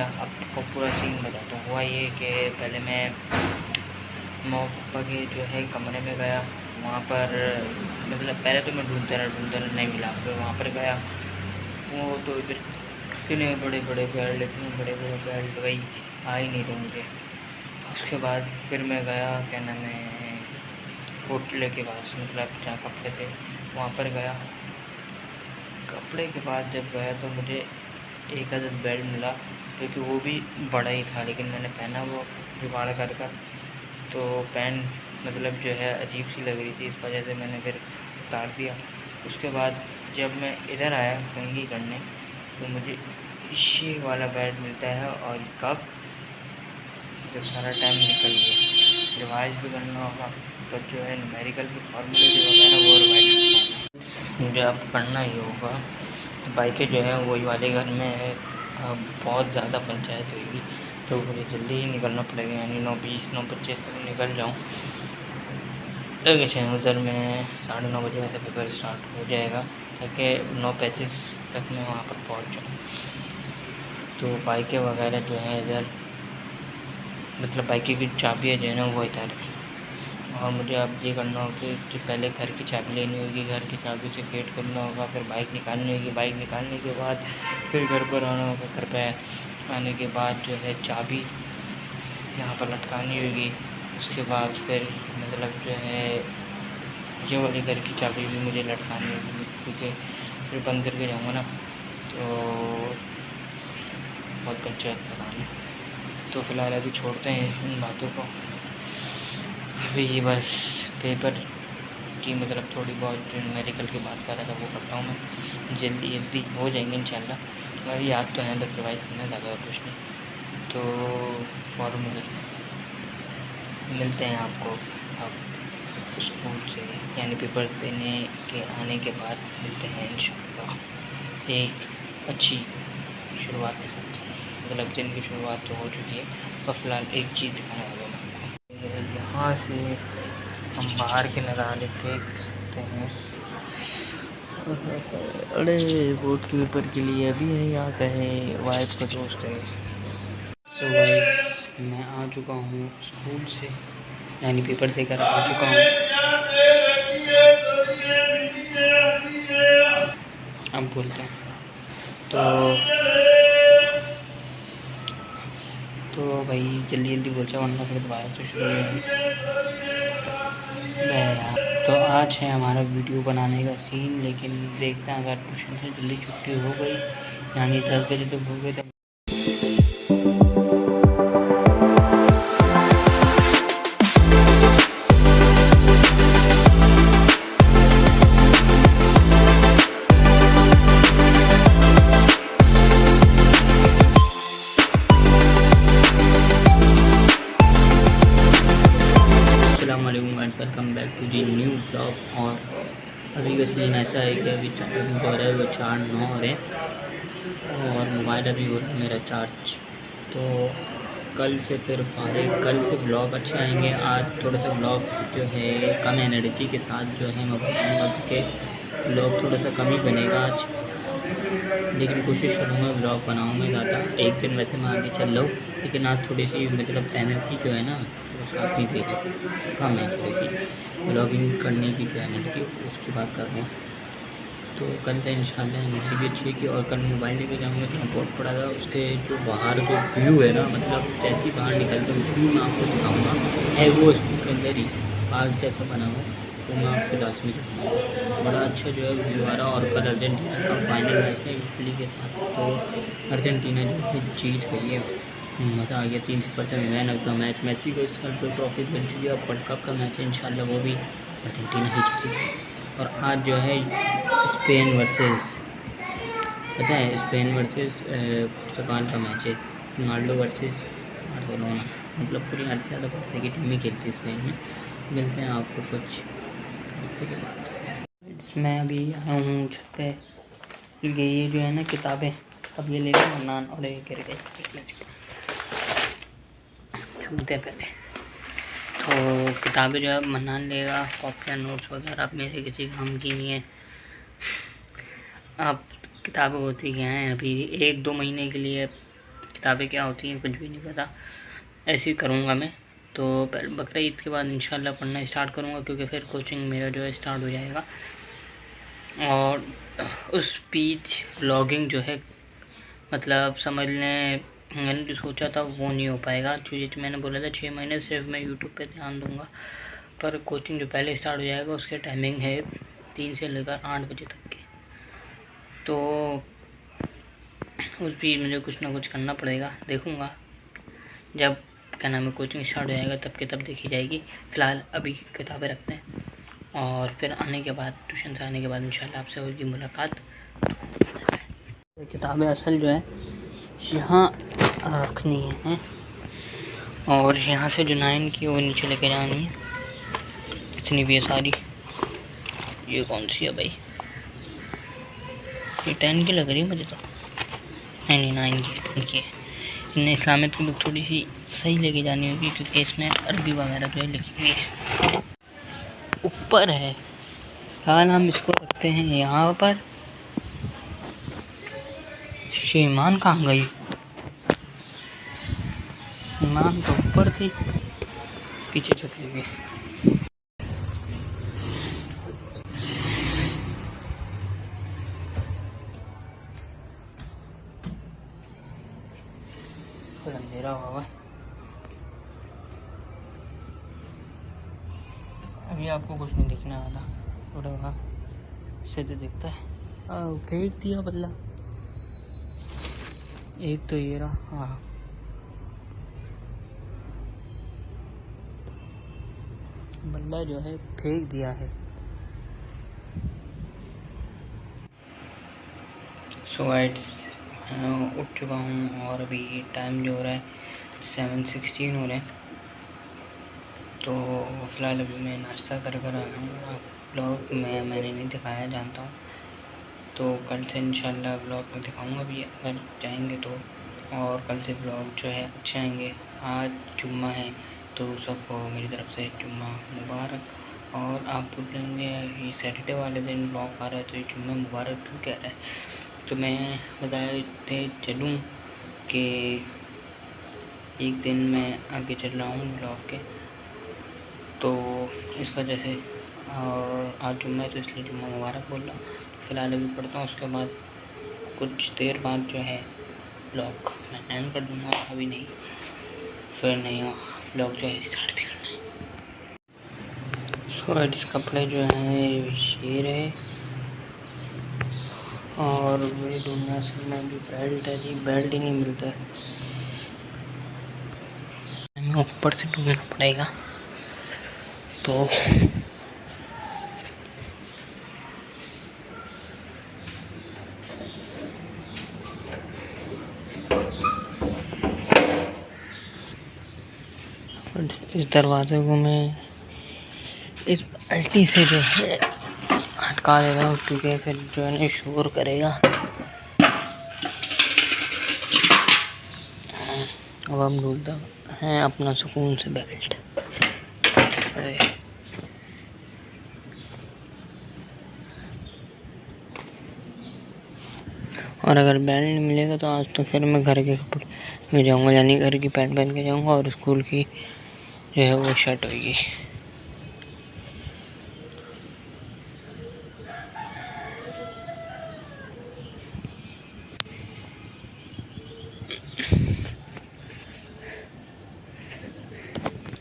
आपको पूरा सीन बताता हूँ। हुआ ये कि पहले मैं मम्मा पापा के जो है कमरे में गया। वहाँ पर मतलब पहले तो मैं ढूंढता रहा नहीं मिला। फिर वहाँ पर गया, वो तो इतने बड़े बड़े बेल्ट वही आ ही नहीं रहे मुझे। उसके बाद फिर मैं गया, क्या नाम है, होटल के पास, मतलब जहाँ कपड़े थे वहाँ पर गया। कपड़े के बाद जब गया तो मुझे एक आधा बेल्ट मिला, क्योंकि वो भी बड़ा ही था, लेकिन मैंने पहना वो जुगाड़ कर तो पैंट मतलब जो है अजीब सी लग रही थी, इस वजह से मैंने फिर उतार दिया। उसके बाद जब मैं इधर आया कंघी करने तो मुझे ये वाला बेल्ट मिलता है। और कब जब सारा टाइम निकल गया, रिवाइज भी करना होगा तो जो है न्यूमेरिकल के फार्मूले जो होगा ना वो रिवाइज करना मुझे अब करना ही होगा। तो बाइकें जो है वही वाले घर में है, बहुत ज़्यादा पंचायत होगी तो मुझे जल्दी ही निकलना पड़ेगा, यानी 9:20 9:25 तक निकल जाऊँ। तो उधर में 9:30 बजे वैसे पेपर स्टार्ट हो जाएगा, ताकि 9:35 तक मैं वहाँ पर पहुँच जाऊँ। तो बाइकें वगैरह जो है इधर, मतलब बाइकें की चाबियाँ जो है ना वो इधर। और मुझे अब ये करना होगा कि पहले घर की चाबी लेनी होगी, घर की चाबी से गेट खोलना होगा, फिर बाइक निकालनी होगी, बाइक निकालने के बाद फिर घर पर आना होगा, घर पर आने के बाद जो है चाबी यहाँ पर लटकानी होगी। उसके बाद फिर मतलब जो है ये वाली घर की चाबी भी मुझे लटकानी होगी, क्योंकि फिर बंद करके जाऊँगा ना तो बहुत पंचायत का काम है। तो फ़िलहाल अभी छोड़ते हैं इन बातों को। अभी बस पेपर की मतलब थोड़ी बहुत जो न्यूमेरिकल की बात कर रहा था वो करता हूँ मैं, जल्दी हो जाएंगे इंशाल्लाह। और याद तो है, बस रिवाइज़ करना ज़्यादा और कुछ नहीं। तो फॉर्मूले मिलते हैं आपको अब स्कूल से, यानी पेपर देने के आने के बाद मिलते हैं इंशाल्लाह एक अच्छी शुरुआत के साथ। मतलब दिन की शुरुआत तो हो चुकी है, और फिलहाल एक चीज़ दिखाने वाला हूँ आपको। यहाँ से हम बाहर के नज़ारे देख सकते हैं। अरे बोर्ड के पेपर के लिए अभी है, यहाँ का है वाइफ का दोस्त है। सो गाइस, मैं आ चुका हूँ स्कूल से, यानी पेपर देकर आ चुका हूँ। अब बोलते हैं तो भाई जल्दी बोल जाओ, वरना फिर दोबारा से शुरू होगी। तो आज है हमारा वीडियो बनाने का सीन, लेकिन देखते हैं अगर ट्यूशन से जल्दी छुट्टी हो गई, यानी 10 बजे तक हो गई, तब welcome back to G new blog. और अभी का सीन ऐसा है कि अभी जो हो रहा है वो 4:09 हो रहे हैं, और मोबाइल अभी हो रहा है मेरा चार्ज। तो कल से फिर कल से ब्लॉग अच्छे आएंगे। आज थोड़ा सा ब्लॉग जो है कम एनर्जी के साथ जो है मैं बनाऊँगा, क्योंकि ब्लॉग थोड़ा सा कम ही बनेगा आज, लेकिन कोशिश करूँगा ब्लॉग बनाऊँगा ज़्यादा। एक दिन वैसे मैं आगे चल रहा हूँ, लेकिन आज थोड़ी सी मतलब एनर्जी जो है ना वो साथ नहीं दे रही, कम है थोड़ी सी ब्लॉगिंग करने की जो एनर्जी, उसकी बात कर रहा हूँ। तो कल से इंशाल्लाह एनर्जी भी अच्छी है। और कल मोबाइल लेके जाऊँगा तो बहुत पड़ा था, उसके जो बाहर जो व्यू है ना, मतलब जैसे ही बाहर निकलते व्यू मैं आपको दिखाऊँगा, है वो स्कूल के अंदर ही पार्क जैसा बना हुआ, तो मैं आपको क्लास में दिखाऊँगा। बड़ा अच्छा जो है व्यू आ रहा। और कल अर्जेंटीना का फाइनल मैच है इटली के साथ, तो अर्जेंटीना जो है जीत गई है, मज़ा आ गया। 3-0 से man of the match Messi को इस साल जो ट्रॉफी मिल चुकी है। वर्ल्ड कप का मैच है, इंशाल्लाह वो भी अर्जेंटीना ही जीतेगी। और आज जो है स्पेन वर्सेस, पता है स्पेन वर्सेस पुर्तगाल का मैच है, रोनाल्डो वर्सेस बार्सिलोना, मतलब पूरी हद से ज़्यादा पैसे की टीम ही खेलती है स्पेन में। मिलते हैं आपको कुछ हफ्ते के बाद। मैं अभी आया हूँ छत पे, क्योंकि ये जो है ना किताबें, अब ये ले लें मन्नान, और ये गिर गई, छूते पहले। तो किताबें जो है मन्नान लेगा, कॉपियाँ नोट्स वगैरह अब मेरे किसी काम की नहीं है। अब किताबें होती क्या हैं, अभी 1-2 महीने के लिए किताबें क्या होती हैं कुछ भी नहीं पता, ऐसे ही करूँगा मैं। तो बकरा ईद के बाद इंशाल्लाह पढ़ना स्टार्ट करूँगा, क्योंकि फिर कोचिंग मेरा जो है स्टार्ट हो जाएगा। और उस बीच व्लॉगिंग जो है मतलब समझ लें मैंने जो सोचा था वो नहीं हो पाएगा, क्योंकि मैंने बोला था 6 महीने सिर्फ मैं यूट्यूब पे ध्यान दूंगा, पर कोचिंग जो पहले स्टार्ट हो जाएगा उसके टाइमिंग है 3 से लेकर 8 बजे तक की। तो उस बीच मुझे कुछ ना कुछ करना पड़ेगा, देखूंगा जब क्या नाम है कोचिंग स्टार्ट हो जाएगा तब के तब देखी जाएगी। फ़िलहाल अभी किताबें रखते हैं और फिर आने के बाद ट्यूशन से आने के बाद इंशाल्लाह आपसे होगी मुलाकात। तो किताबें असल जो है यहाँ रखनी है और यहाँ से जो 9 की वो नीचे लेके जानी है। इतनी भी है सारी। ये कौन सी है भाई? ये 10 की लग रही है मुझे तो। नहीं 9 की है। इन्हें इस्लामिक की बुक थोड़ी सी सही लेके जानी होगी, क्योंकि इसमें अरबी वगैरह जो है लिखी हुई है। ऊपर है, हाल हम इसको रखते हैं यहाँ पर। ईमान कहाँ गई? ईमान तो ऊपर थी, पीछे चली गई। अंधेरा हुआ अभी आपको कुछ नहीं दिखने वाला, थोड़ा वहाँ से तो दिखता है। फेंक दिया बल्ला, एक तो ये रहा। हाँ बल्ला जो है फेंक दिया है। सो उठ चुका हूँ और अभी टाइम जो हो रहा है 7:16 हो रहे हैं। तो फ़िलहाल अभी मैं नाश्ता कर आया हूँ। व्लॉग में मैंने नहीं दिखाया, जानता हूँ, तो कल से इंशाल्लाह व्लॉग में दिखाऊंगा भी अगर जाएंगे तो। और कल से व्लॉग जो है अच्छे आएंगे। आज जुम्मा है तो सबको मेरी तरफ से जुम्मा मुबारक। और आप बोलेंगे ये सैटरडे वाले दिन व्लॉग आ रहा है तो ये जुम्मा मुबारक क्यों कह रहा है? तो मैं बताते चलूँ कि एक दिन मैं आगे चल रहा हूँ ब्लॉग के, तो इस वजह से। और आज जुम्मा है तो इसलिए जुम्मा मुबारक बोल रहा हूँ। फ़िलहाल अभी पढ़ता हूँ, उसके बाद कुछ देर बाद जो है ब्लॉग मैं एंड कर दूँगा, अभी नहीं, फिर नहीं ब्लॉग जो है स्टार्ट भी करना है। इस कपड़े जो हैं शेर है और मेरी दुनिया से में भी बेल्ट है जी, बेल्ट ही नहीं मिलता है, हमें ऊपर से ढूंढना पड़ेगा। तो इस दरवाजे को मैं इस बाल्टी से जो है हटका देता हूँ, क्योंकि फिर जो है ना शोर करेगा। अब हम ढूंढते हैं अपना सुकून से बेल्ट। और अगर बेल्ट नहीं मिलेगा तो आज तो फिर मैं घर के कपड़े में जाऊँगा, यानी घर की पैंट पहन के जाऊँगा और स्कूल की जो है वो शर्ट होगी।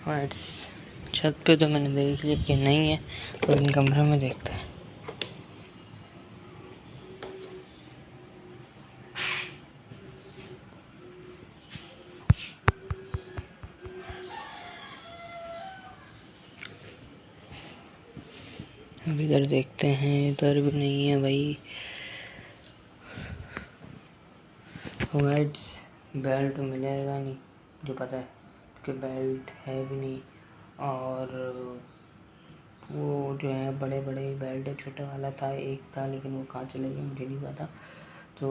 और छत पे तो मैंने देख लिया कि नहीं है, तो इन कमरे में देखते हैं। अब इधर देखते हैं, इधर भी नहीं है भाई। बेल्ट मिलेगा नहीं, जो पता है कि बेल्ट है भी नहीं। और वो जो है बड़े बड़े बेल्ट है, छोटे वाला था एक था, लेकिन वो कहाँ चले गए मुझे नहीं पता। तो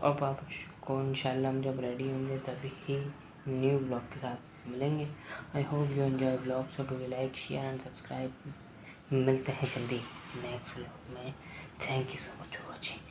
अब आपको इंशाल्लाह हम जब रेडी होंगे तभी ही न्यू ब्लॉग के साथ मिलेंगे। I hope you enjoy blog, so do like share and subscribe. मिलते हैं जल्दी नेक्स्ट व्लॉग में। Thank you so much for watching.